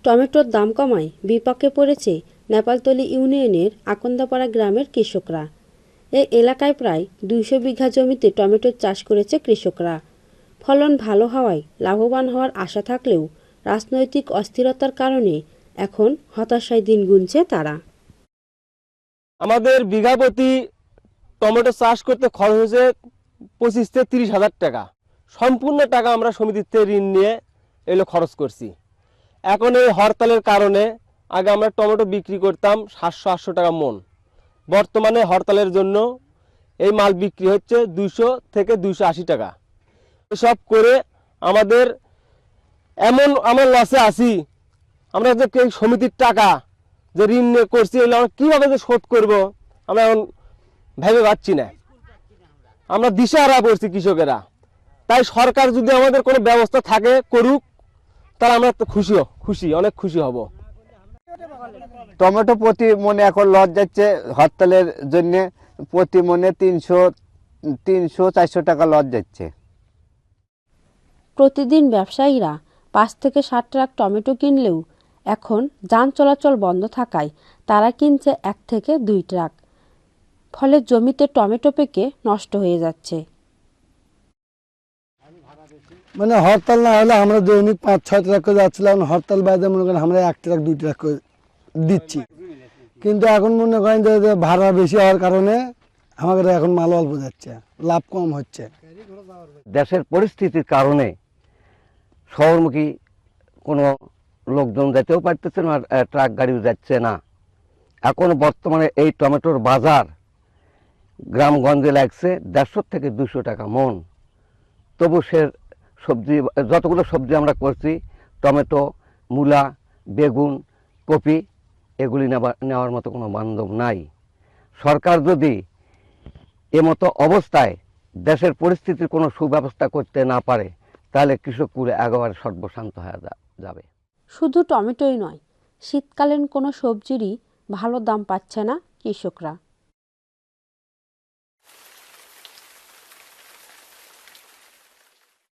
টমেটোর দাম কমায় বিপাকে পড়েছে নেপালতলী ইউনিয়নের আকন্দাপাড়া গ্রামের কৃষকরা। এই এলাকায় প্রায় ২০০ বিঘা জমিতে টমেটোর চাষ করেছে কৃষকরা। ফলন ভালো হওয়ায় লাভবান হওয়ার আশা থাকলেও রাজনৈতিক অস্থিরতার কারণে এখন হতাশায় দিন গুনছে তারা। আমাদের বিঘা প্রতি টমেটো চাষ করতে খরচ হয়েছে ২৫ থেকে ৩০ হাজার টাকা। সম্পূর্ণ টাকা আমরা সমিতির থেকে ঋণ নিয়ে এগুলো খরচ করছি। এখন এই হরতালের কারণে আগে আমরা টমেটো বিক্রি করতাম ৭০০-৮০০ টাকা মন, বর্তমানে হরতালের জন্য এই মাল বিক্রি হচ্ছে ২০০ থেকে ২৮০ টাকা। এসব করে আমাদের আমরা লসে আছি। আমরা যে সমিতির টাকা যে ঋণ নিয়ে করছি এগুলো আমরা কীভাবে যে শোধ করবো আমরা এখন ভেবে পাচ্ছি না। আমরা দিশাহারা পড়ছি কৃষকেরা। তাই সরকার যদি আমাদের কোনো ব্যবস্থা থাকে করুক, তাহলে আমরা খুশি অনেক খুশি হব। টমেটো প্রতি মনে এখন লস যাচ্ছে হরতালের জন্য, প্রতি মনে ৩০০-৪০০ টাকা লস যাচ্ছে। প্রতিদিন ব্যবসায়ীরা ৫ থেকে ৭ ট্রাক টমেটো কিনলেও এখন যান চলাচল বন্ধ থাকায় তারা কিনছে ১ থেকে ২ ট্রাক। ফলে জমিতে টমেটো পেকে নষ্ট হয়ে যাচ্ছে। মানে হরতাল না হলে আমরা দৈনিক ৫-৬ ট্রাক করে যাচ্ছিলাম, হরতাল বাদে মনে করেন আমরা ১ ট্রাক ২ ট্রাক করে দিচ্ছি। কিন্তু এখন মনে করেন যে ভাড়া বেশি হওয়ার কারণে আমাদের এখন মাল অল্প যাচ্ছে, লাভ কম হচ্ছে। দেশের পরিস্থিতির কারণে শহরমুখী কোনো লোকজন যেতেও পারতেছে না, ট্রাক গাড়িও যাচ্ছে না। এখন বর্তমানে এই টমেটোর বাজার গ্রামগঞ্জে লাগছে ১৫০ থেকে ২০০ টাকা মন। তবু সে সবজি, যতগুলো সবজি আমরা করছি, টমেটো, মূলা, বেগুন, কপি, এগুলি নেওয়ার মতো কোনো বান্ধব নাই। সরকার যদি এমতো অবস্থায় দেশের পরিস্থিতির কোনো সুব্যবস্থা করতে না পারে, তাহলে কৃষককুলে একেবারে সর্বশান্ত হয়ে যাবে। শুধু টমেটোই নয়, শীতকালীন কোনো সবজিরই ভালো দাম পাচ্ছে না কৃষকরা।